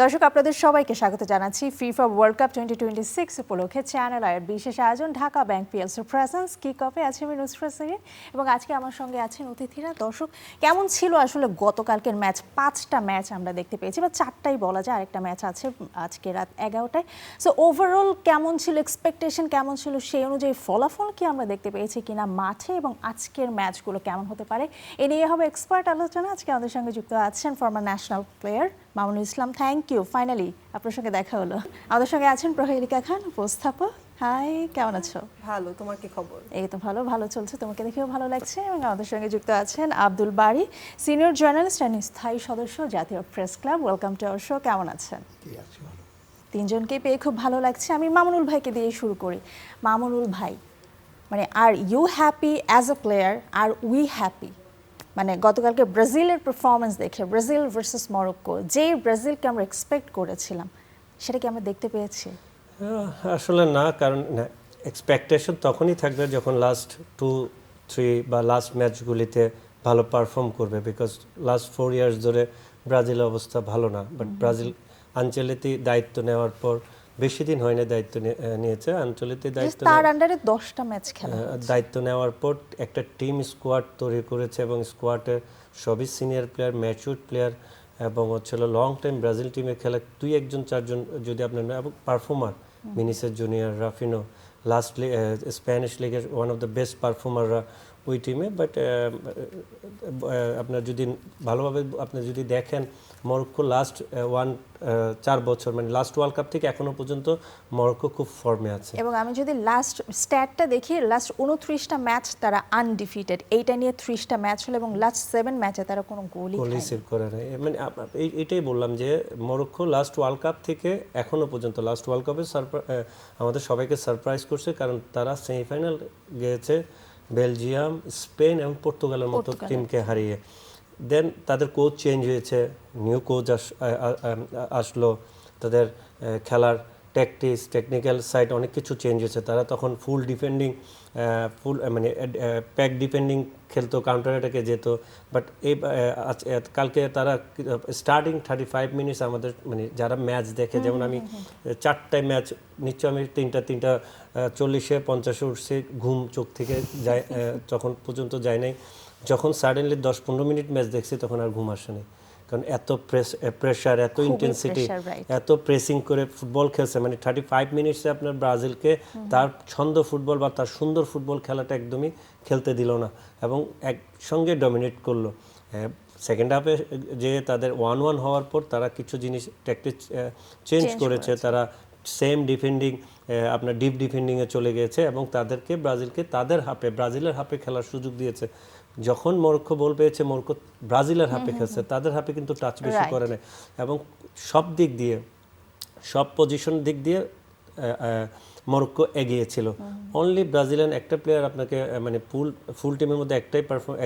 দর্শক আপনাদের সবাইকে স্বাগত জানাচ্ছি ফিফা ওয়ার্ল্ড কাপ 2026 উপলক্ষে চ্যানেল আয়ের বিশেষ আয়োজন ঢাকা ব্যাংক পিএলসির প্রেজেন্স কিক অফে আছে আমি নুসরাত সেরিন এবং আজকে আমার সঙ্গে আছেন অতিথিরা। দর্শক কেমন ছিল আসলে গতকালকের ম্যাচ? 5টা ম্যাচ আমরা দেখতে পেয়েছি, বা 4টাই বলা যায়, আরেকটা ম্যাচ আছে আজকে রাত 11টায়। সো ওভারঅল কেমন ছিল, এক্সপেকটেশন কেমন ছিল, সেই অনুযায়ী ফলাফল কি আমরা দেখতে পেয়েছি কিনা মাঠে, এবং আজকের ম্যাচগুলো কেমন হতে পারে এ নিয়ে হবে এক্সপার্ট আলোচনা। আজকে আমাদের সঙ্গে যুক্ত আছেন former national player Mamunul Islam. Thank you, finally আপনার সঙ্গে দেখা হলো। আমাদের সঙ্গে আছেন প্রহেলিকা খান, উপস্থাপক। হাই, কেমন আছো? ভালো, তোমার কি খবর? এই তো ভালো, ভালো চলছে, তোমাকে দেখেও ভালো লাগছে। এবং আমাদের সঙ্গে যুক্ত আছেন আব্দুল বারী, সিনিয়র জার্নালিস্ট অ্যান্ড স্থায়ী সদস্য, জাতীয় press club. Welcome to our show. কেমন আছেন? তিনজনকেই পেয়ে খুব ভালো লাগছে। আমি মামুনুল ভাইকে দিয়ে শুরু করি। মামুনুল ভাই, মানে are you happy as a player, are we happy? মানে গতকালকে ব্রাজিলের পারফরমেন্স দেখে, ব্রাজিল ভার্সেস মরক্কো, যে ব্রাজিলকে আমরা এক্সপেক্ট করেছিলাম সেটা কি আমরা দেখতে পেয়েছি? আসলে না, কারণ এক্সপেকটেশন তখনই থাকবে যখন লাস্ট 2-3 বা লাস্ট ম্যাচগুলিতে ভালো পারফর্ম করবে, বিকজ লাস্ট 4 ইয়ার্স ধরে ব্রাজিলের অবস্থা ভালো না। বাট ব্রাজিল আঞ্চলিক দায়িত্ব নেওয়ার পর বেশি দিন হয়নি দায়িত্ব নিয়েছে। আঞ্চলিক দায়িত্ব তার আন্ডারে 10টা ম্যাচ খেলা, দায়িত্ব নেওয়ার পর একটা টিম স্কোয়াড তৈরি করেছে এবং স্কোয়াডের সবই সিনিয়র প্লেয়ার, ম্যাচুরড প্লেয়ার, এবং হচ্ছিল লং টাইম ব্রাজিল টিমে খেলা 2-1-4 যদি আপনার এবং performer, Vinicius Junior, Raphinha, lastly Spanish লিগের ওয়ান অফ দ্য বেস্ট পারফর্মাররা ওই টিমে। বাট আপনার যদি ভালোভাবে আপনি যদি দেখেন, মরক্কো লাস্ট 4 বছর, মানে লাস্ট ওয়ার্ল্ড কাপ থেকে এখনো পর্যন্ত মরক্কো খুব ফর্মে আছে। এবং আমি যদি লাস্ট স্ট্যাটটা দেখি, লাস্ট 29টা ম্যাচ তারা আনডিফিটেড। এইটা নিয়ে 30টা ম্যাচ হলো এবং লাস্ট 7 ম্যাচে তারা কোনো গোলই সেভ করে নাই। মানে এইটাই বললাম যে মরক্কো লাস্ট ওয়ার্ল্ড কাপ থেকে এখনো পর্যন্ত, লাস্ট ওয়ার্ল্ড কাপে আমাদের সবাইকে সারপ্রাইজ করছে, কারণ তারা সেমিফাইনাল গিয়েছে বেলজিয়াম, স্পেন এবং পর্তুগালের মতো টিমকে হারিয়ে। দেন তাদের কোচ চেঞ্জ হয়েছে, নিউ কোচ আসলো, তাদের খেলার ট্যাকটিক্স, টেকনিক্যাল সাইড অনেক কিছু চেঞ্জ হয়েছে। তারা তখন ফুল ডিফেন্ডিং, মানে প্যাক ডিফেন্ডিং খেলতো, কাউন্টার অ্যাটাকে যেত। বাট এই কালকে তারা স্টার্টিং 35 মিনিটস আমাদের, মানে যারা ম্যাচ দেখে, যেমন আমি 4টায় ম্যাচ নিশ্চয়, আমি 3টা 40-এ 50-এ উঠছে, ঘুম চোখ থেকে যায়, তখন পর্যন্ত যায় নাই। যখন সাডেনলি 10-15 মিনিট ম্যাচ দেখছি, তখন আর ঘুম আসেনি, কারণ এত প্রেশার, এত ইন্টেন্সিটি, এত প্রেসিং করে ফুটবল খেলছে। মানে 35 মিনিটসে আপনার ব্রাজিলকে তার ছন্দ ফুটবল বা তার সুন্দর ফুটবল খেলাটা একদমই খেলতে দিল না, এবং একসঙ্গে ডমিনেট করলো। সেকেন্ড হাফে যে তাদের 1-1 হওয়ার পর তারা কিছু জিনিস ট্যাকটিক চেঞ্জ করেছে। তারা সেম ডিফেন্ডিং, আপনার ডিপ ডিফেন্ডিংয়ে চলে গিয়েছে এবং তাদেরকে ব্রাজিলকে ব্রাজিলের হাফে খেলার সুযোগ দিয়েছে। যখন মরক্কো বল পেয়েছে, মরক্কো ব্রাজিলের হাফে খেলছে, তাদের হাফে কিন্তু টাচ বেশি করে নেয়, এবং সব দিক দিয়ে, সব পজিশন দিক দিয়ে মরক্কো এগিয়েছিল। অনলি ব্রাজিলিয়ান একটা প্লেয়ার আপনাকে, মানে ফুল টিমের মধ্যে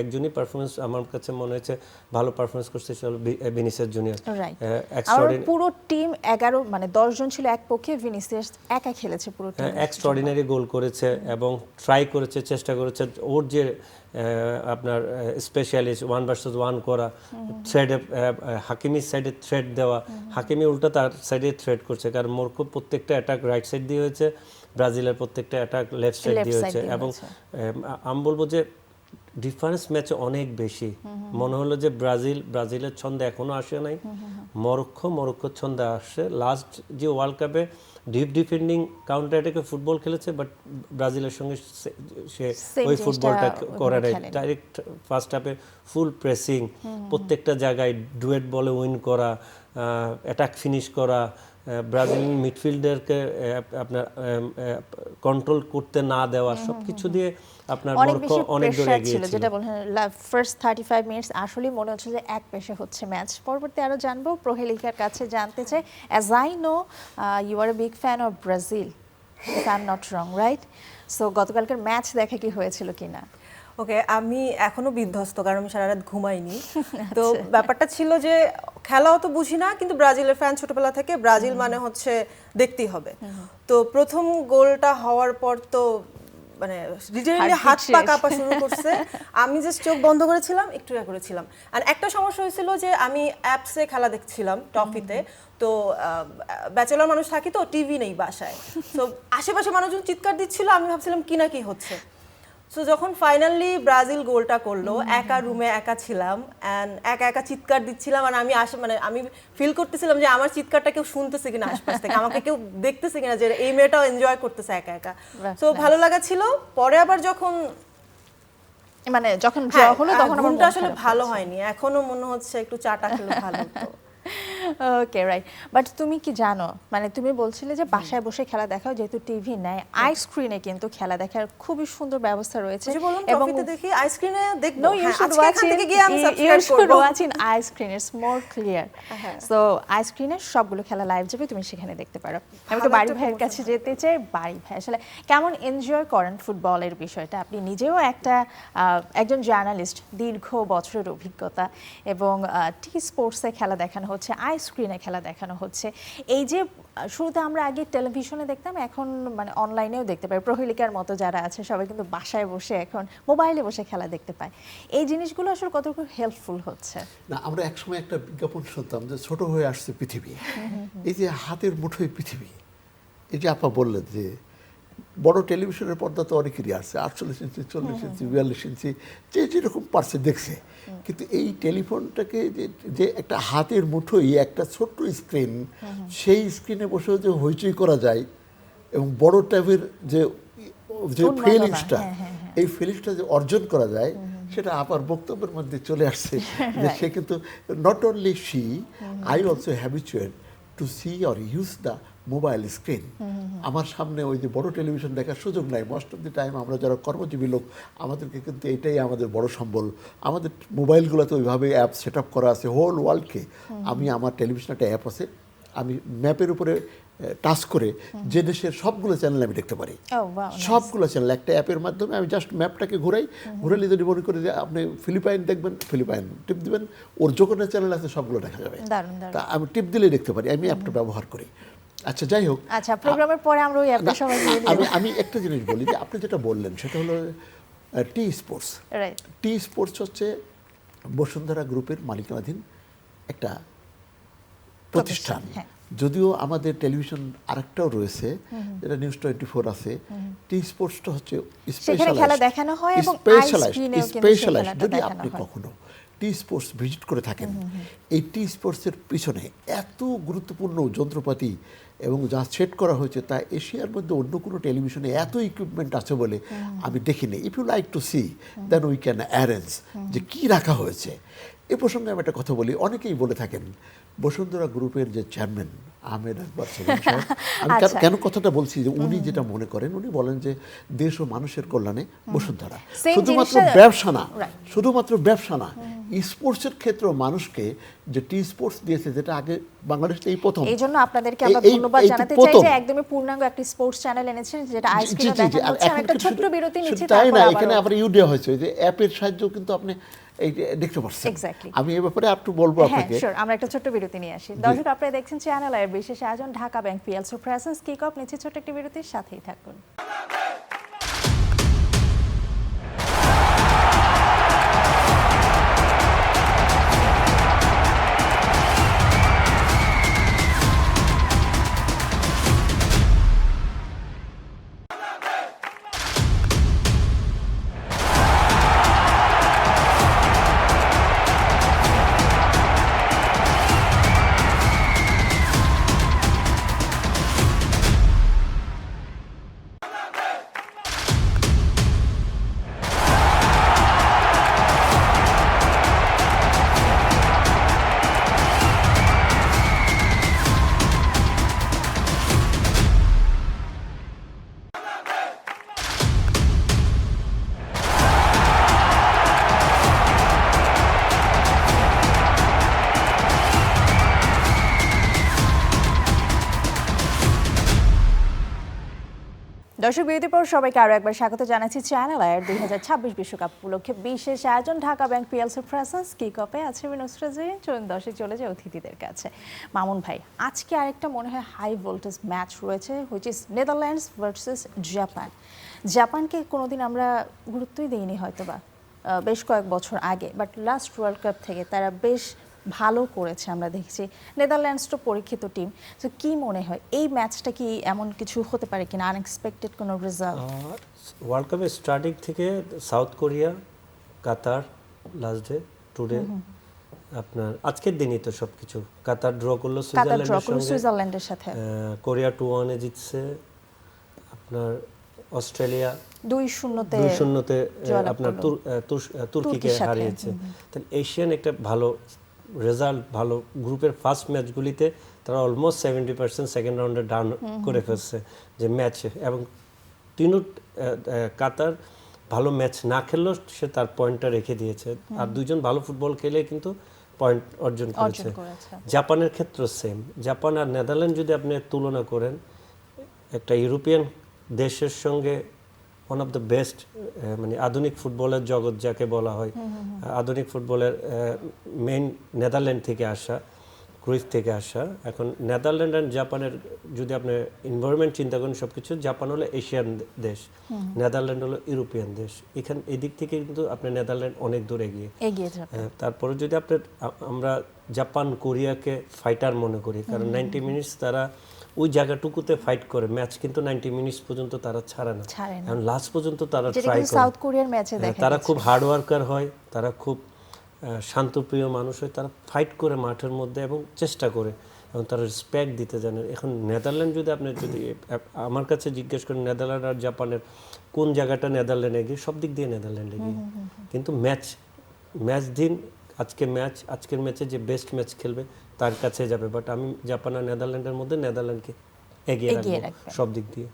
একজনই পারফরমেন্স আমার কাছে মনে হয়েছে ভালো পারফরমেন্স করছে, ভিনিসিয়াস জুনিয়র। পুরো টিম 11, মানে 10 জন ছিল এক পক্ষে, ভিনিসিয়াস একা খেলেছে পুরো টিম, এক্সট্রাঅর্ডিনারি গোল করেছে এবং ট্রাই করেছে, চেষ্টা করেছে। ওর যে আপনার স্পেশালিস্ট 1 ভার্সেস 1 করা, থ্রেড, হাকিমির সাইডে থ্রেড দেওয়া, হাকিমি উল্টা তার সাইডে থ্রেড করছে, কারণ মরক্কো প্রত্যেকটা অ্যাটাক রাইট সাইড দিয়ে হয়েছে, ব্রাজিলের প্রত্যেকটা অ্যাটাক লেফট সাইড দিয়ে হয়েছে। এবং আমি বলবো যে ডিফারেন্স ম্যাচে অনেক বেশি। মনে হলো যে ব্রাজিলের ছন্দে এখনো আসে নাই, মরক্কোর ছন্দে আসছে। লাস্ট যে ওয়ার্ল্ড কাপে ডিপ ডিফেন্ডিং কাউন্টার অ্যাটাকে ফুটবল খেলেছে, বাট ব্রাজিলের সঙ্গে সে ওই ফুটবলটা করে নাই। ডাইরেক্ট ফার্স্ট হাফে ফুল প্রেসিং, প্রত্যেকটা জায়গায় ডুয়েট বলে উইন করা, অ্যাটাক ফিনিশ করা, ব্রাজিলিয়ান মিডফিল্ডারকে আপনার কন্ট্রোল করতে না দেওয়া, সবকিছু দিয়ে আপনার মরক্কো অনেক দূরে এগিয়েছিল। যেটা বলেন ফার্স্ট 35 মিনিটস আসলে মনে হচ্ছে যে এক পেশে হচ্ছে ম্যাচ। পরবর্তী আরো জানবো, প্রহেলিকার কাছে জানতে চাই, as I know you are a big fan of Brazil, if I am not wrong, right? So গতকালকার ম্যাচ দেখা কি হয়েছিল কিনা? ওকে, আমি এখনো বিধ্বস্ত, কারণ আমি সারা রাত ঘুমাইনি। তো ব্যাপারটা ছিল যে খেলাও তো বুঝি না, কিন্তু ব্রাজিলের ফ্যান ছোটবেলা থেকে, ব্রাজিল মানে হচ্ছে দেখতেই হবে। তো প্রথম গোলটা হওয়ার পর তো মানে লিটারেলি Heartbeat হাত পা শেষ। কাঁপা শুরু করছে। আমি জাস্ট চোখ বন্ধ করেছিলাম, একটু করেছিলাম। আর একটা সমস্যা হয়েছিল যে আমি অ্যাপসে খেলা দেখছিলাম টফিতে, তো ব্যাচেলর মানুষ থাকি তো, টিভি নেই বাসায়, তো আশেপাশে মানুষজন চিৎকার দিচ্ছিল, আমি ভাবছিলাম কি না কি হচ্ছে। সো যখন ফাইনালি ব্রাজিল গোলটা করলো, একা রুমে একা ছিলাম অ্যান্ড একা একা চিৎকার দিচ্ছিলাম, আর আমি মানে আমি ফিল করতেছিলাম যে আমার চিৎকারটা কেউ শুনতেছে কিনা আশপাশ থেকে, আমাকে কেউ দেখতেছে কিনা যে এই মেয়েটাও এনজয় করতেছে একা একা। বাহ, সো ভালো লাগা ছিল। পরে আবার যখন মানে যখন ড্র হ্যাঁ, হলো তখন আমার ঘুমটা মন আসলে খারাপ ভালো হচ্ছে। হয়নি, এখনো মনে হচ্ছে একটু চাটা খেলে ভালো হতো। ওকে রাইট, বাট তুমি কি জানো, মানে তুমি বলছিলে যে বাসায় বসে খেলা দেখাও, যেহেতু টিভি নাই, আই স্ক্রিনে কিন্তু খেলা দেখার খুবই সুন্দর ব্যবস্থা রয়েছে। যে বলুন ট্রফিতে দেখি, আইসক্রিনে দেখবো। No, you হ্যাঁ, should আজকে watch এখান it. থেকে গিয়ে আমি You সাবস্ক্রাইব should করব। watch in iScreen. It's more clear. So iScreen এর সবগুলো খেলা লাইভ যাবে, তুমি সেখানে দেখতে পারো। আমি তো ভালো বাড়ি একটা ভাইয়ের কাছে যেতে চাই। বাড়ি ভাই আসলে কেমন এনজয় করেন ফুটবলের বিষয়টা? আপনি নিজেও একজন জার্নালিস্ট, দীর্ঘ বছরের অভিজ্ঞতা, এবং টি স্পোর্টসে খেলা দেখানো হচ্ছে, আইস্ক্রিনে খেলা দেখানো হচ্ছে। এই যে শুরুতে আমরা আগে টেলিভিশনে দেখতাম, এখন মানে অনলাইনেও দেখতে পাই। প্রহেলিকার মতো যারা আছে সবাই কিন্তু বাসায় বসে এখন মোবাইলে বসে খেলা দেখতে পায়। এই জিনিসগুলো আসলে কতটুকু হেল্পফুল হচ্ছে? না, আমরা একসময় একটা বিজ্ঞাপন শুনতাম যে ছোট হয়ে আসছে পৃথিবী, এই যে হাতের মুঠোয় পৃথিবী, এই যে আপা বললেন যে বড় টেলিভিশনের পর্দা তো অনেকেরই আছে, 48 ইঞ্চি, 40 ইঞ্চি, 42 ইঞ্চি, যে যেরকম পারছে দেখছে, কিন্তু এই টেলিফোনটাকে যে একটা হাতের মুঠোয় একটা ছোট্ট স্ক্রিন, সেই স্ক্রিনে বসেও যে হইচই করা যায় এবং বড় টাইপের যে উন্মাদনা, ফিলিংসটা, হ্যাঁ। এই ফিলিংসটা যে অর্জন করা যায়, সেটা আপার বক্তব্যের মধ্যে চলে আসছে যে সে কিন্তু not only she, I also habituate to see or use the mobile screen. আমার সামনে ওই যে বড় টেলিভিশন দেখার সুযোগ নাই, মোস্ট অফ দি টাইম আমরা যারা কর্মজীবী লোক, আমাদেরকে কিন্তু এটাই আমাদের বড় সম্বল। আমাদের মোবাইলগুলোতে ওইভাবে অ্যাপ সেট আপ করা আছে হোল ওয়ার্ল্ডকে। আমি আমার টেলিভিশন একটা অ্যাপ আছে, আমি ম্যাপের উপরে টাচ করে যে দেশের সবগুলো চ্যানেল আমি দেখতে পারি, Oh, wow, nice. সবগুলো চ্যানেল একটা অ্যাপের মাধ্যমে। আমি জাস্ট ম্যাপটাকে ঘুরাইলে যদি মনে করি যে আপনি ফিলিপাইন দেখবেন, ফিলিপাইন টিপ দিবেন, ওর যখন চ্যানেল আছে সবগুলো দেখা যাবে। দারুণ, দারুণ। তা আমি টিপ দিলেই দেখতে পারি, আমি অ্যাপটা ব্যবহার করি। আচ্ছা, যাই হোক, আচ্ছা, প্রোগ্রামের পরে আমরা ওই অ্যাপটা সবাই নিয়ে আমি আমি একটা জিনিস বলি যে আপনি যেটা বললেন সেটা হলো T Sports. Right. T Sports হচ্ছে বসুন্ধরা গ্রুপের মালিকানাধীন একটা প্রতিষ্ঠান। হ্যাঁ। যদিও আমাদের টেলিভিশন আরেকটাও রয়েছে, যেটা নিউজ 24 আছে। টি স্পোর্টসটা হচ্ছে সেখানে খেলা দেখানো হয় এবং আইস্ক্রিনেও কিন্তু সেই খেলাটা যদি দেখানো আপনি হয়। কখনো টি স্পোর্টস ভিজিট করে থাকেন, এই টি স্পোর্টসের পিছনে এত গুরুত্বপূর্ণ যন্ত্রপাতি এবং যা সেট করা হয়েছে, তা এশিয়ার মধ্যে অন্য কোনো টেলিভিশনে এত ইকুইপমেন্ট আছে বলে আমি দেখিনি। If you like to see, then we can arrange যে কী রাখা হয়েছে। এ প্রসঙ্গে আমি একটা কথা বলি, অনেকেই বলে থাকেন বসুন্ধরা গ্রুপের যে চেয়ারম্যান আহমেদ আকবর সেলিম সাহেব, আমি আচ্ছা। কেন কথাটা বলছি যে উনি যেটা মনে করেন, উনি বলেন যে দেশ ও মানুষের কল্যাণে বসুন্ধরা, Same শুধুমাত্র জিনিসটা- ব্যবসা না, Right. শুধুমাত্র ব্যবসা না, স্পোর্টসের ক্ষেত্রেও মানুষকে যে টি স্পোর্টস দিয়েছে, যেটা আগে বাংলাদেশে এই প্রথম। এই জন্য আপনাদেরকে আমরা এই- ধন্যবাদ এই জানাতে চাই প্রথম। যে একদমই পূর্ণাঙ্গ একটি স্পোর্টস চ্যানেল এনেছেন, যেটা জি, আইস্ক্রিনে জি, জি, দেখানো আর হচ্ছে। এখন একটা কিন্তু ছোট্ট শুধু- বিরতি নিচ্ছি, শুধু তাই না, তারপর এখানে আবারও- আবার ইউ দেওয়া হয়েছে যে অ্যাপের সাহায্যেও কিন্তু আপনি এই দেখতে পাচ্ছেন। Exactly. আমি এই ব্যাপারে একটু বলবো হ্যাঁ, আপনাকে। শিওর। আমরা একটা ছোট্ট বিরতি নিয়ে আসি। দর্শক, আপনারা দেখছেন চ্যানেল আইয়ের বিশেষ আয়োজন Dhaka Bank PLC presents kick of. নিচ্ছে ছোট্ট একটি বিরতির সাথেই থাকুন। দর্শক, বিরতির পর সবাইকে আরও একবার স্বাগত জানাচ্ছি চ্যানেল আয়ের 2026 বিশ্বকাপ উপলক্ষে বিশেষ আয়োজন Dhaka Bank PLC presents kick অফে। আছে আমি নুসরাত জারিন। চলুন দর্শক, চলে যায় অতিথিদের কাছে। মামুন ভাই, আজকে আরেকটা মনে হয় হাই ভোল্টেজ ম্যাচ রয়েছে, which is Netherlands versus Japan. জাপানকে কোনোদিন আমরা গুরুত্বই দিইনি হয়তো বা বেশ কয়েক বছর আগে, বাট লাস্ট ওয়ার্ল্ড কাপ থেকে তারা বেশ ভালো করেছে আমরা দেখেছি। নেদারল্যান্ডস তো পরীক্ষিত টিম, তো কি মনে হয় এই ম্যাচটা কি এমন কিছু হতে পারে কিনা, আনএক্সপেক্টেড কোনো রেজাল্ট? ওয়ার্ল্ড কাপের স্টার্টিং থেকে সাউথ কোরিয়া, কাতার লাস্ট ডে টুডে, আপনার আজকের দিনই তো সবকিছু। কাতার ড্র করলো সুইজারল্যান্ডের সাথে, কোরিয়া 2-1 জিতছে, আপনার অস্ট্রেলিয়া 2-0 আপনার তুর্কিকে হারিয়েছে। তাহলে এশিয়ান একটা ভালো রেজাল্ট, ভালো গ্রুপের ফার্স্ট ম্যাচগুলিতে তারা অলমোস্ট 70% সেকেন্ড রাউন্ডে ডাউন করে ফেলছে যে ম্যাচে, এবং কাতার ভালো ম্যাচ না খেললেও সে তার পয়েন্টটা রেখে দিয়েছে, আর দুইজন ভালো ফুটবল খেলে কিন্তু পয়েন্ট অর্জন করেছে। জাপানের ক্ষেত্রে সেম, জাপান আর নেদারল্যান্ড যদি আপনি তুলনা করেন, একটা ইউরোপিয়ান দেশের সঙ্গে ওয়ান অফ দ্য বেস্ট, মানে আধুনিক ফুটবলের জগৎ যাকে বলা হয়, আধুনিক ফুটবলের মেইন নেদারল্যান্ড থেকে আসা, ক্রুইফ থেকে আসা। এখন নেদারল্যান্ড অ্যান্ড জাপানের যদি আপনি এনভায়রনমেন্ট চিন্তা করেন সবকিছু, জাপান হলো এশিয়ান দেশ, নেদারল্যান্ড হলো ইউরোপিয়ান দেশ। এখানে এদিক থেকে কিন্তু আপনি নেদারল্যান্ড অনেক দূর এগিয়ে। তারপরে যদি আমরা জাপান কোরিয়াকে ফাইটার মনে করি, কারণ 90 মিনিটস তারা ওই জায়গাটুকুতে ফাইট করে, ম্যাচ কিন্তু 90 মিনিটস পর্যন্ত তারা ছাড়ে না, কারণ লাস্ট পর্যন্ত তারা ট্রাই করে। সাউথ কোরিয়ার ম্যাচে তারা খুব হার্ড ওয়ার্কার হয়, তারা খুব শান্তপ্রিয় মানুষ হয়, তারা ফাইট করে মাঠের মধ্যে এবং চেষ্টা করে, এবং তারা রেসপেক্ট দিতে জানে। এখন নেদারল্যান্ড যদি আমার কাছে জিজ্ঞেস করেন নেদারল্যান্ড আর জাপানের কোন জায়গাটা নেদারল্যান্ড এগিয়ে, সব দিক দিয়ে নেদারল্যান্ড এগিয়ে, কিন্তু ম্যাচ দিন আজকের ম্যাচে যে বেস্ট ম্যাচ খেলবে তার কাছে যাবে। বাট আমি জাপান আর নেদারল্যান্ডের মধ্যে নেদারল্যান্ডকে এগিয়ে রাখবো সব দিক দিয়ে।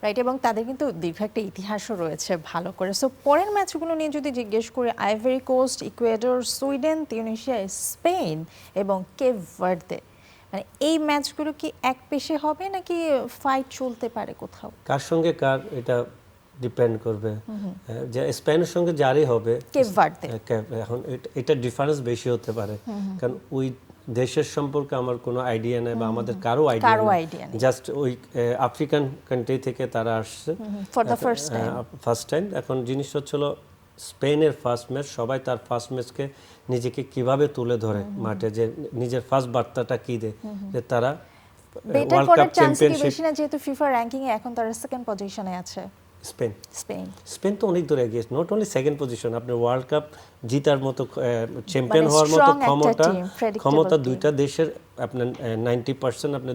রাইট, এবং তাদের কিন্তু দীর্ঘ একটা ইতিহাসও রয়েছে ভালো করে। সো পরের ম্যাচগুলো নিয়ে যদি জিজ্ঞেস করি, Ivory Coast, Ecuador, Sweden, Tunisia, Spain এবং কেপ ভার্দে, মানে এই ম্যাচগুলো কি এক পেশে হবে নাকি ফাইট চলতে পারে কোথাও? কার সঙ্গে কার এটা ডিপেন্ড করবে, যে স্পেনের সঙ্গে জারি হবে কেপ ভার্দে, এখন এটা ডিফারেন্স বেশি হতে পারে, কারণ ওই দেশের সম্পর্কে আমার কোনো আইডিয়া নেই, বা আমাদের কারো আইডিয়া নেই, জাস্ট ওই আফ্রিকান কান্ট্রি থেকে তারা আসছে ফর দ্য ফার্স্ট টাইম। এখন জিনিস হচ্ছিল স্পেনের ফার্স্ট ম্যাচ, সবাই তার ফার্স্ট ম্যাচকে নিজেকে কিভাবে তুলে ধরে মাঠে, যে নিজের ফার্স্ট বার্তাটা কি দেয়, যে তারা ওয়ার্ল্ড কাপ চ্যাম্পিয়নশিপ, যেহেতু ফিফা র‍্যাঙ্কিং এ এখন তারা সেকেন্ড পজিশনে আছে। স্পেন তো অনেক দূরে গিয়েছে, নট অনলি সেকেন্ড পজিশন, আপনি ওয়ার্ল্ড কাপ জিতার মতো, চ্যাম্পিয়ন হওয়ার মতো ক্ষমতা দুইটা দেশের, আপনার 90% আপনি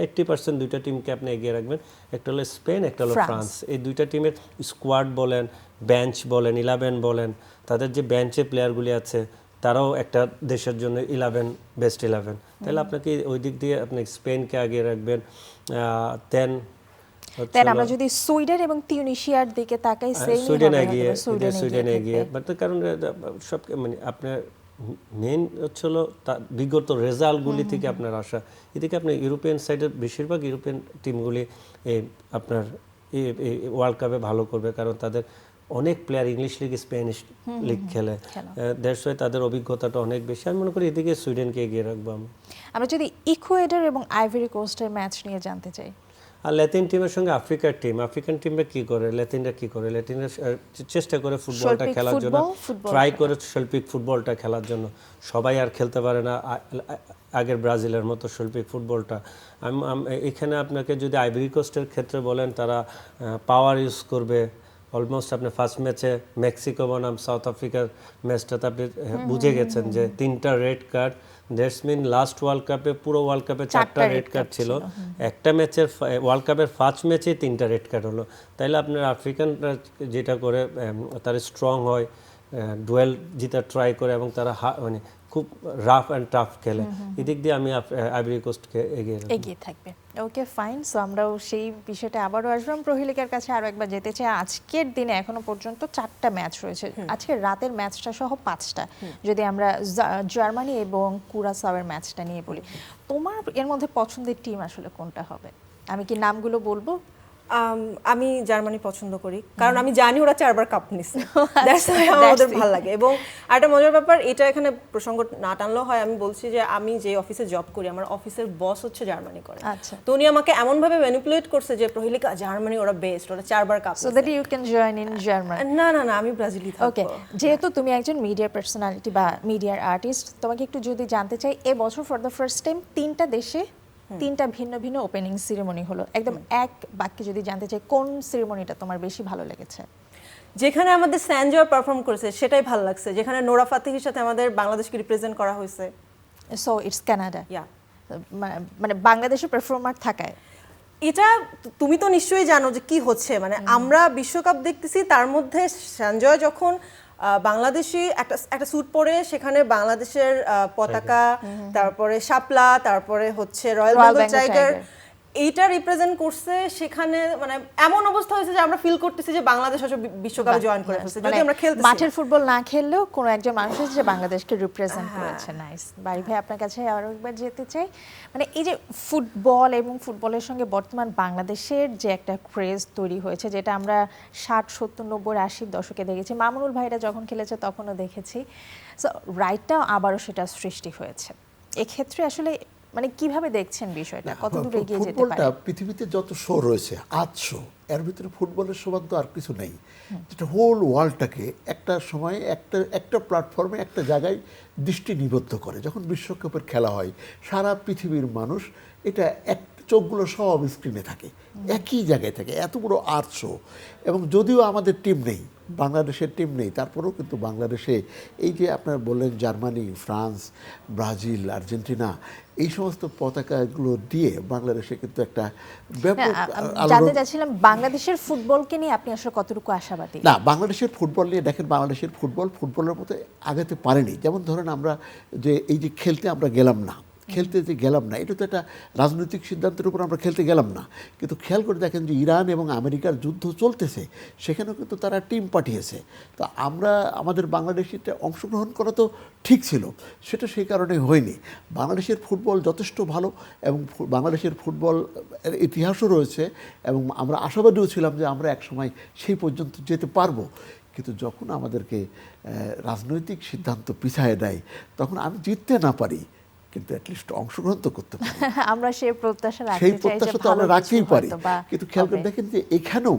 80% দুইটা টিমকে আপনি এগিয়ে রাখবেন, একটা হলো স্পেন, একটা হলো ফ্রান্স। এই দুইটা টিমের স্কোয়াড বলেন, বেঞ্চ বলেন, 11 বলেন, তাদের যে বেঞ্চে প্লেয়ারগুলি আছে তারাও একটা দেশের জন্য 11 বেস্ট 11। তাহলে আপনাকে ওই দিক দিয়ে আপনি স্পেনকে আগিয়ে রাখবেন। আমরা যদি সুইডেন এবং তিউনিসিয়ার দিকে তাকাই, সুইডেন এগিয়ে, বাট কারণ সব মানে আপনার মেইন হচ্ছিল বিগত রেজাল্টগুলি থেকে আপনার আশা। এদিকে আপনার ইউরোপিয়ান সাইডের বেশিরভাগ ইউরোপিয়ান টিমগুলি আপনার ওয়ার্ল্ড কাপে ভালো করবে, কারণ তাদের অনেক player English league, Spanish league খেলে, দ্যাটস ওয়াই তাদের অভিজ্ঞতাটা অনেক বেশি। আমি মনে করি এদিকে সুইডেনকে এগিয়ে রাখবো। আমরা যদি ইকুয়েডর এবং আইভরি কোস্টের ম্যাচ নিয়ে জানতে চাই, আর ল্যাতিন টিমের সঙ্গে আফ্রিকান টিমরা কি করে, ল্যাতিনরা চেষ্টা করে ফুটবলটা খেলার জন্য, ট্রাই করে শৈল্পিক ফুটবলটা খেলার জন্য। সবাই আর খেলতে পারে না আগের ব্রাজিলের মতো শৈল্পিক ফুটবলটা। এখানে আপনাকে যদি আইভরি কোস্টের ক্ষেত্রে বলেন, তারা পাওয়ার ইউজ করবে। অলমোস্ট আপনি ফার্স্ট ম্যাচে মেক্সিকো বনাম সাউথ আফ্রিকার ম্যাচটাতে আপনি বুঝে গেছেন যে 3টা red card, that's mean last world কাপে, পুরো ওয়ার্ল্ড কাপে 4টা রেড কার্ড ছিল, একটা ম্যাচের ওয়ার্ল্ড কাপের ফার্স্ট ম্যাচে 3টা রেড কার্ড হলো। তাইলে আপনার আফ্রিকানরা যেটা করে, তারা স্ট্রং হয়, ডুয়েল জিতার ট্রাই করে, এবং তারা মানে খুব রাফ অ্যান্ড টাফ খেলে। এদিক দিয়ে আমি আইভরি কোস্টকে এগিয়ে থাকবে। ওকে, ফাইন। সো আমরাও সেই বিষয়টা আবারও আসলাম। প্রহেলিকার কাছে আরও একবার যেতে চাই, আজকের দিনে এখনো পর্যন্ত 4টা ম্যাচ রয়েছে, আজকের রাতের ম্যাচটা সহ 5টা। যদি আমরা জার্মানি এবং কুরাসাওয়ের ম্যাচটা নিয়ে বলি, তোমার এর মধ্যে পছন্দের টিম আসলে কোনটা হবে? আমি কি নামগুলো বলবো? আমি জার্মানি পছন্দ করি কারণ আমি জানি ওরা 4 বার কাপ নিছে দ্যাটস ওয়াই আমাদের ভালো লাগে। এবং আরেকটা মজার ব্যাপার, এটা এখানে প্রসঙ্গ না টানলেও হয়, আমি বলছি যে আমি যে অফিসে জব করি আমার অফিসের বস হচ্ছে জার্মানি করে। আচ্ছা। তো উনি আমাকে এমন ভাবে ম্যানিপুলেট করছে যে প্রহেলিকা জার্মানি ওরা বেস্ট, ওরা 4 বার cup. So that you can join in German. না না না, আমি ব্রাজিলই ওকে, থাকবো। যেহেতু তুমি একজন মিডিয়া পার্সোনালিটি বা মিডিয়ার আর্টিস্ট, তোমাকে একটু যদি জানতে চাই, এবছর ফর দ্য ফার্স্ট টাইম 3টা দেশে 3টা ভিন্ন ভিন্ন ওপেনিং সেরেমনি হলো। একদম এক বাক্যে যদি জানতে চাই কোন সেরেমনিটা তোমার বেশি ভালো লেগেছে? যেখানে আমাদের স্যানজয় পারফর্ম করেছে সেটাই ভালো লাগছে, যেখানে নোরা ফাতেহির সাথে আমাদের বাংলাদেশকে রিপ্রেজেন্ট করা হয়েছে। So it's Canada. ইয়া, মানে বাংলাদেশের পারফর্মার থাকায় এটা তুমি তো নিশ্চয়ই জানো যে কি হচ্ছে, মানে আমরা বিশ্বকাপ দেখতেছি, তার মধ্যে সঞ্জয় যখন বাংলাদেশি একটা স্যুট পরে সেখানে বাংলাদেশের পতাকা, তারপরে শাপলা, তারপরে হচ্ছে রয়্যাল বেঙ্গল টাইগার, এইটা রিপ্রেজেন্ট করছে সেখানে, মানে এমন অবস্থা হয়েছে যে আমরা ফিল করতেছি যে বাংলাদেশ আসলে বিশ্বকাপে জয়েন করে ফেলছে, যদি আমরা খেলতেছি। মাঠের ফুটবল না খেললেও কোনো একজন মানুষ আছে যে বাংলাদেশকে রিপ্রেজেন্ট করেছে। নাইস। বাড়ি ভাই, আপনার কাছে আরো একবার যেতে চাই, মানে এই যে ফুটবল এবং ফুটবলের সঙ্গে বর্তমান বাংলাদেশের যে একটা ক্রেজ তৈরি হয়েছে, যেটা আমরা 60, 70, 90, 80 দশকে দেখেছি, মামুনুল ভাইরা যখন খেলেছে তখনও দেখেছি। সো রাইটটাও আবারও সেটা সৃষ্টি হয়েছে। এক্ষেত্রে আসলে মানে কিভাবে দেখছেন বিষয়টা, কত দূর এগিয়ে যেতে পারে? ফুটবলটা পৃথিবীতে যত শো রয়েছে, 8 শো, এর ভিতরে ফুটবলের সমান তো আর কিছু নেই, যেটা হোল ওয়ার্ল্ডটাকে একটা সময় একটা প্ল্যাটফর্মে একটা জায়গায় দৃষ্টি নিবদ্ধ করে। যখন বিশ্বকাপের খেলা হয় সারা পৃথিবীর মানুষ এটা চোখগুলো সব স্ক্রিনে থাকে, একই জায়গায় থাকে, এত বড় 8 শো। এবং যদিও আমাদের টিম নেই, বাংলাদেশের টিম নেই, তারপরেও কিন্তু বাংলাদেশে এই যে আপনারা বললেন জার্মানি, ফ্রান্স, ব্রাজিল, আর্জেন্টিনা, এই সমস্ত পতাকাগুলো দিয়ে বাংলাদেশে কিন্তু একটা ব্যাপক জানতে চাচ্ছিলাম বাংলাদেশের ফুটবলকে নিয়ে আপনি আসলে কতটুকু আশাবাদী? না, বাংলাদেশের ফুটবল নিয়ে দেখেন, বাংলাদেশের ফুটবলের মতো আগাতে পারেনি। যেমন ধরেন আমরা যে এই যে খেলতে আমরা গেলাম না, এটা তো একটা রাজনৈতিক সিদ্ধান্তের উপর আমরা খেলতে গেলাম না, কিন্তু খেয়াল করে দেখেন যে ইরান এবং আমেরিকার যুদ্ধ চলতেছে, সেখানেও কিন্তু তারা টিম পাঠিয়েছে। তো আমাদের বাংলাদেশিতে অংশগ্রহণ করা তো ঠিক ছিল, সেটা সেই কারণে হয়নি। বাংলাদেশের ফুটবল যথেষ্ট ভালো এবং বাংলাদেশের ফুটবল ইতিহাসও রয়েছে, এবং আমরা আশাবাদীও ছিলাম যে আমরা একসময় সেই পর্যন্ত যেতে পারবো। কিন্তু যখন আমাদেরকে রাজনৈতিক সিদ্ধান্ত পিছায় দেয়, তখন আমি জিততে না পারি কিন্তু অ্যাটলিস্ট অংশগ্রহণ তো করতে পারি। আমরা সেই প্রত্যাশা তো আমরা রাখতেই পারি, কিন্তু খেয়াল করে দেখেন যে এখানেও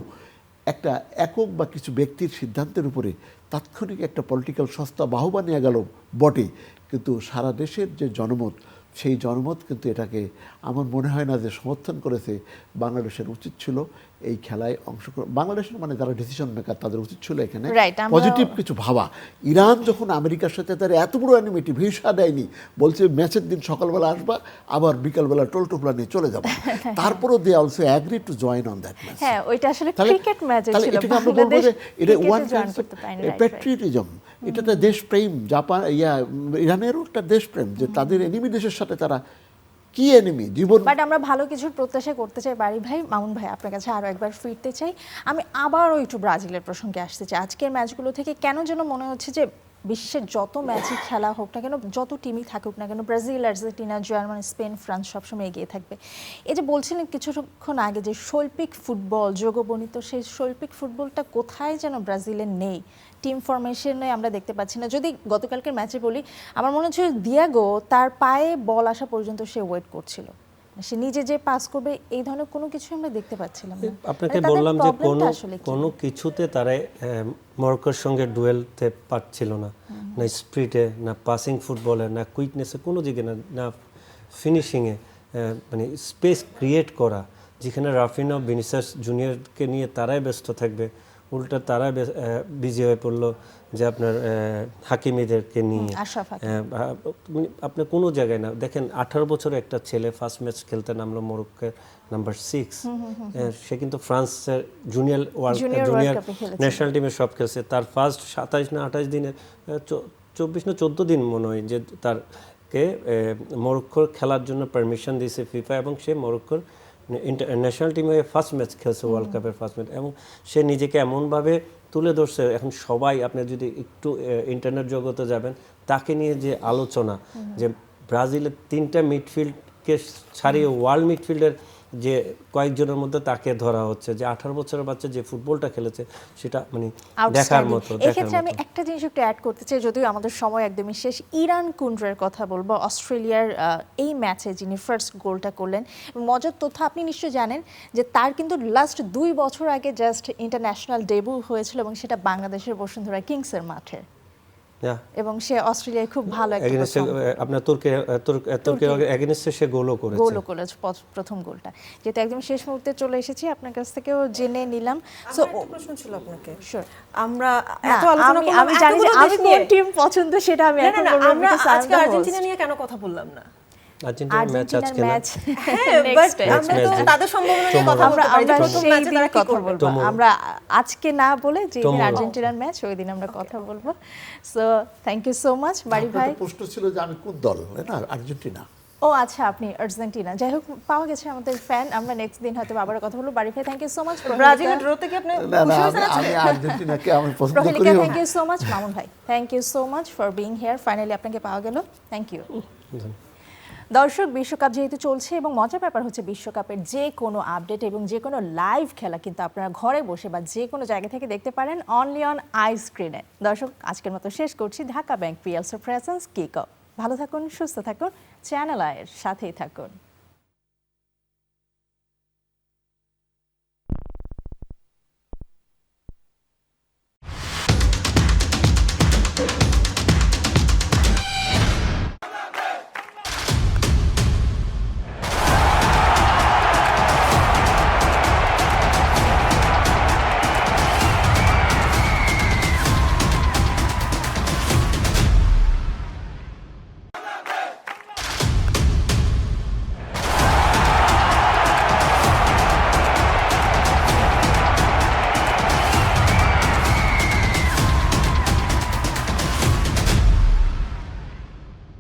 একটা একক বা কিছু ব্যক্তির সিদ্ধান্তের উপরে তাৎক্ষণিক একটা পলিটিক্যাল সংস্থা বাহবা নিয়ে গেল বটে, কিন্তু সারা দেশের যে জনমত, সেই জনমত কিন্তু এটাকে আমার মনে হয় না যে সমর্থন করেছে। বাংলাদেশের উচিত ছিল এই খেলায় অংশগ্রহণ, বাংলাদেশের মানে যারা ডিসিশন মেকার তাদের উচিত ছিল এখানে পজিটিভ কিছু ভাবা। ইরান যখন আমেরিকার সাথে তার এত বড় অ্যানিমিটি, ভিসা দেয়নি, বলছে ম্যাচের দিন সকালবেলা আসবা, আবার বিকালবেলা টোলটোপলা নিয়ে চলে যাবা, তারপরও they also agree to join on that match. হ্যাঁ, ওইটা আসলে ক্রিকেট ম্যাচ ছিল, এটাকে আমরা বলবো যে এটা ওয়ান প্যাট্রিয়টিজম, এটা একটা দেশপ্রেম। ইরানেরও একটা দেশপ্রেম, যে তাদের এনিমি দেশের সাথে তারা কি এনিমি জীবন। বাট আমরা ভালো কিছুর প্রত্যাশা করতে চাই। বাড়ি ভাই, মামুন ভাই, আপনার কাছে আরও একবার ফিরতে চাই। আমি আবারও একটু ব্রাজিলের প্রসঙ্গে আসতে চাই। আজকের ম্যাচগুলো থেকে কেন যেন মনে হচ্ছে যে বিশ্বের যত ম্যাচই খেলা হোক না কেন, যত টিমই থাকুক না কেন, Brazil, Argentina, Germany, Spain, France সবসময় এগিয়ে থাকবে। এই যে বলছিলেন কিছুক্ষণ আগে যে শৈল্পিক ফুটবল, যোগবর্ণিত, সেই শৈল্পিক ফুটবলটা কোথায় যেন ব্রাজিলের নেই। টিম ফরমেশনে আমরা দেখতে পাচ্ছি না। যদি গতকালকের ম্যাচে বলি, আমার মনে হচ্ছে দিয়াগো তার পায়ে বল আসা পর্যন্ত সে ওয়েট করছিল, সে নিজে যে পাস করবে এই ধরনের কোনো কিছু আমরা দেখতে পাচ্ছিলাম না। আপনাকে বললাম যে কোনো কিছুতে তারা মরক্কোর সঙ্গে ডুয়েলতে পারছিল না, না স্প্রিটে, না পাসিং ফুটবলে, না কুইকনেসে, কোনো দিকে না, না ফিনিশিংয়ে, মানে স্পেস ক্রিয়েট করা, যেখানে রাফিনা, ভিনিসিয়াস জুনিয়রকে নিয়ে তারাই ব্যস্ত থাকবে, উল্টা তারা বিজি হয়ে পড়লো যে আপনার হাকিমিদেরকে নিয়ে। আপনি কোনো জায়গায় না দেখেন, 18 বছরে একটা ছেলে ফার্স্ট ম্যাচ খেলতে নামলো মরক্কোর নাম্বার 6, সে কিন্তু ফ্রান্সের জুনিয়র ন্যাশনাল টিমে সব খেলছে। তার ফার্স্ট 27 না 28 দিনে 24 না 14 দিন মনে হয় যে তারকে মরক্কোর খেলার জন্য পারমিশন দিয়েছে ফিফা, এবং সে মরক্কোর ন্যাশনাল টিমে ফার্স্ট ম্যাচ খেলছে, ওয়ার্ল্ড কাপের ফার্স্ট ম্যাচ, এবং সে নিজেকে এমনভাবে তুলে ধরছে। এখন সবাই, আপনি যদি একটু ইন্টারনেট জগতে যাবেন, তাকে নিয়ে যে আলোচনা, যে ব্রাজিলের 3টা মিডফিল্ডকে ছাড়িয়ে ওয়ার্ল্ড মিডফিল্ডের যে কয়েকজনের মধ্যে তাকে ধরা হচ্ছে যে 18 বছরের বাচ্চা যে ফুটবলটা খেলেছে সেটা মানে দেখার মতো এক্ষেত্রে আমি একটা জিনিস একটু অ্যাড করতে চাই, যদিও আমাদের সময় একদমই শেষ। ইরান কুন্ড্রার কথা বলবো, অস্ট্রেলিয়ার এই ম্যাচে যিনি ফার্স্ট গোলটা করলেন। মজার তথ্য, আপনি নিশ্চয়ই জানেন যে তার কিন্তু লাস্ট 2 বছর আগে জাস্ট ইন্টারন্যাশনাল ডেবিউ হয়েছিল, এবং সেটা বাংলাদেশের বসুন্ধরা কিংসের মাঠে, এবং সে অস্ট্রেলিয়ায় খুব ভালো একটা আপনার তুর্কের এগেইনস্টে সে গোলও করেছে প্রথম গোলটা। যেটা একদম শেষ মুহূর্তে চলে এসেছি, আপনার কাছ থেকেও জেনে নিলাম। সো একটা প্রশ্ন ছিল আপনাকে। শিওর। আমরা এত আলোচনা করলাম, আমি জানি যে আমি কোন টিম পছন্দ সেটা আমি এখন বলবো। আমরা আজকে আর্জেন্টিনা নিয়ে কেন কথা বললাম না? আর্জেন্টিনার ম্যাচ আজকে না, বাট আমরা তো তাদের সম্ভাবনা নিয়ে কথা বলতে পারি, যে প্রথম ম্যাচে তারা কি করবে। আমরা আজকে না বলে যে দিন আর্জেন্টিনার ম্যাচ ওই দিন আমরা কথা বলবো। So thank you so much Bari ভাই। প্রশ্ন ছিল যে আমি কোন দল, না আর্জেন্টিনা। ও আচ্ছা, আপনি আর্জেন্টিনা। যাই হোক, পাওয়া গেছে আমাদের ফ্যান। আমরা নেক্সট দিন হয়তো আবার কথা বলবো। বাড়ি ভাই থ্যাংক ইউ সো মাচ। ব্রাজিলের ড্রতে কি আপনি আমি আর্জেন্টিনাকে আমি পছন্দ করি। Prohelika thank you so much. Mamun ভাই thank you so much for being here. Finally আপনাকে পাওয়া গেল, থ্যাংক ইউ। দর্শক, বিশ্বকাপ যেহেতু চলছে এবং মজার ব্যাপার হচ্ছে বিশ্বকাপের যে কোনো আপডেট এবং যে কোনো লাইভ খেলা কিন্তু আপনারা ঘরে বসে বা যে কোনো জায়গা থেকে দেখতে পারেন অনলি অন আই স্ক্রিনে। দর্শক, আজকের মতো শেষ করছি। ঢাকা ব্যাংক পিএলসির প্রেজেন্স কিক অফ। ভালো থাকুন, সুস্থ থাকুন, চ্যানেল আইয়ের সাথেই থাকুন।